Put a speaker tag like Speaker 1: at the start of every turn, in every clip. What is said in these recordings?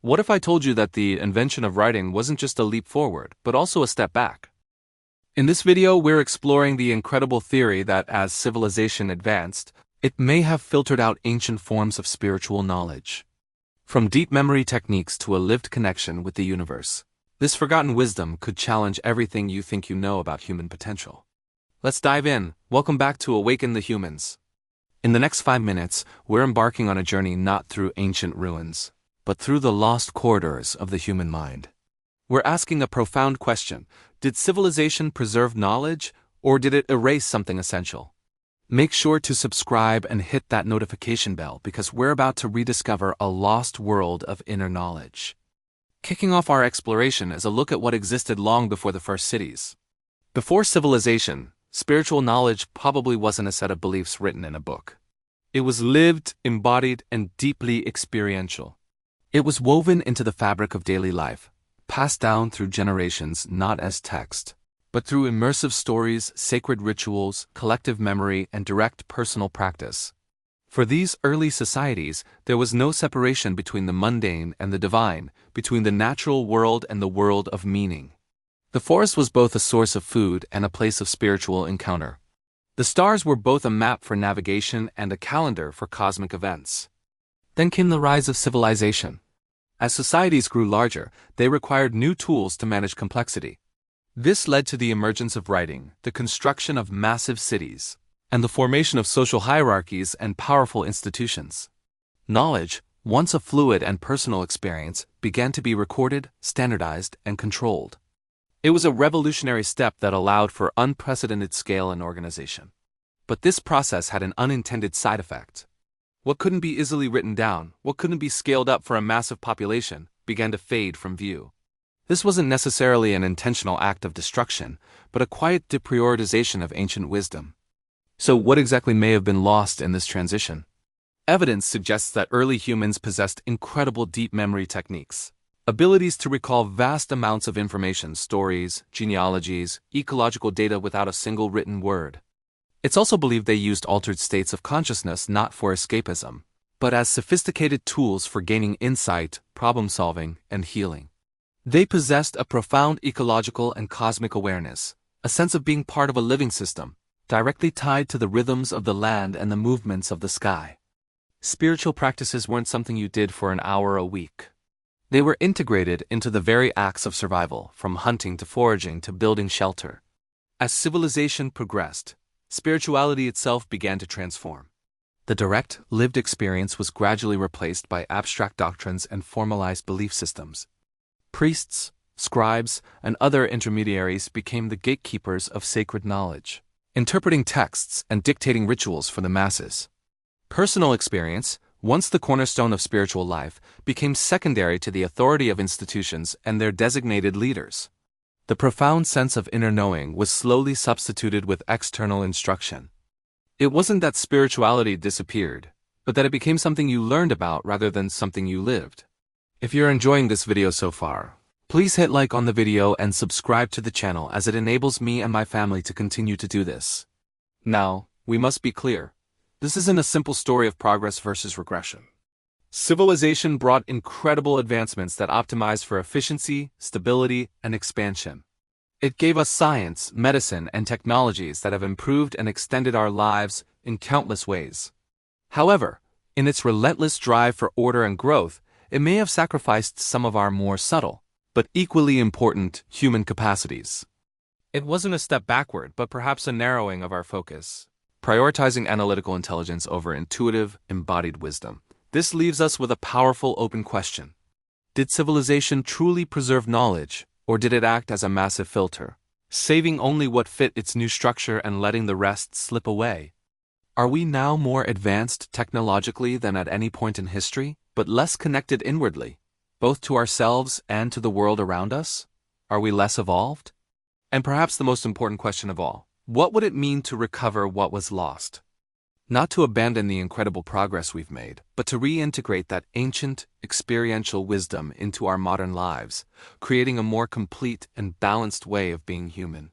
Speaker 1: What if I told you that the invention of writing wasn't just a leap forward, but also a step back? In this video, we're exploring the incredible theory that as civilization advanced, it may have filtered out ancient forms of spiritual knowledge. From deep memory techniques to a lived connection with the universe, this forgotten wisdom could challenge everything you think you know about human potential. Let's dive in. Welcome back to Awaken the Humans. In the next 5 minutes, we're embarking on a journey not through ancient ruins, but through the lost corridors of the human mind. We're asking a profound question: did civilization preserve knowledge, or did it erase something essential? Make sure to subscribe and hit that notification bell because we're about to rediscover a lost world of inner knowledge. Kicking off our exploration is a look at what existed long before the first cities. Before civilization, spiritual knowledge probably wasn't a set of beliefs written in a book. It was lived, embodied, and deeply experiential. It was woven into the fabric of daily life, passed down through generations not as text, but through immersive stories, sacred rituals, collective memory, and direct personal practice. For these early societies, there was no separation between the mundane and the divine, between the natural world and the world of meaning. The forest was both a source of food and a place of spiritual encounter. The stars were both a map for navigation and a calendar for cosmic events. Then came the rise of civilization. As societies grew larger, they required new tools to manage complexity. This led to the emergence of writing, the construction of massive cities, and the formation of social hierarchies and powerful institutions. Knowledge, once a fluid and personal experience, began to be recorded, standardized, and controlled. It was a revolutionary step that allowed for unprecedented scale and organization. But this process had an unintended side effect. What couldn't be easily written down, what couldn't be scaled up for a massive population, began to fade from view. This wasn't necessarily an intentional act of destruction, but a quiet deprioritization of ancient wisdom. So what exactly may have been lost in this transition? Evidence suggests that early humans possessed incredible deep memory techniques, abilities to recall vast amounts of information, stories, genealogies, ecological data without a single written word. It's also believed they used altered states of consciousness not for escapism, but as sophisticated tools for gaining insight, problem-solving, and healing. They possessed a profound ecological and cosmic awareness, a sense of being part of a living system, directly tied to the rhythms of the land and the movements of the sky. Spiritual practices weren't something you did for an hour a week. They were integrated into the very acts of survival, from hunting to foraging to building shelter. As civilization progressed, spirituality itself began to transform. The direct, lived experience was gradually replaced by abstract doctrines and formalized belief systems. Priests, scribes, and other intermediaries became the gatekeepers of sacred knowledge, interpreting texts and dictating rituals for the masses. Personal experience, once the cornerstone of spiritual life, became secondary to the authority of institutions and their designated leaders. The profound sense of inner knowing was slowly substituted with external instruction. It wasn't that spirituality disappeared, but that it became something you learned about rather than something you lived. If you're enjoying this video so far, please hit like on the video and subscribe to the channel as it enables me and my family to continue to do this. Now, we must be clear. This isn't a simple story of progress versus regression. Civilization brought incredible advancements that optimized for efficiency, stability, and expansion. It gave us science, medicine, and technologies that have improved and extended our lives in countless ways. However, in its relentless drive for order and growth, it may have sacrificed some of our more subtle, but equally important human capacities. It wasn't a step backward, but perhaps a narrowing of our focus, prioritizing analytical intelligence over intuitive, embodied wisdom. This leaves us with a powerful open question. Did civilization truly preserve knowledge, or did it act as a massive filter, saving only what fit its new structure and letting the rest slip away? Are we now more advanced technologically than at any point in history, but less connected inwardly, both to ourselves and to the world around us? Are we less evolved? And perhaps the most important question of all, what would it mean to recover what was lost? Not to abandon the incredible progress we've made, but to reintegrate that ancient, experiential wisdom into our modern lives, creating a more complete and balanced way of being human.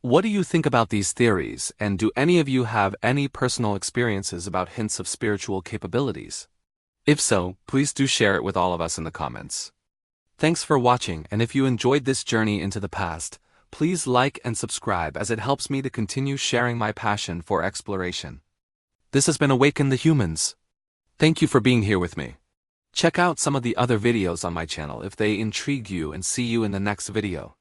Speaker 1: What do you think about these theories, and do any of you have any personal experiences about hints of spiritual capabilities? If so, please do share it with all of us in the comments. Thanks for watching, and if you enjoyed this journey into the past, please like and subscribe as it helps me to continue sharing my passion for exploration. This has been Awaken the Humans. Thank you for being here with me. Check out some of the other videos on my channel if they intrigue you, and see you in the next video.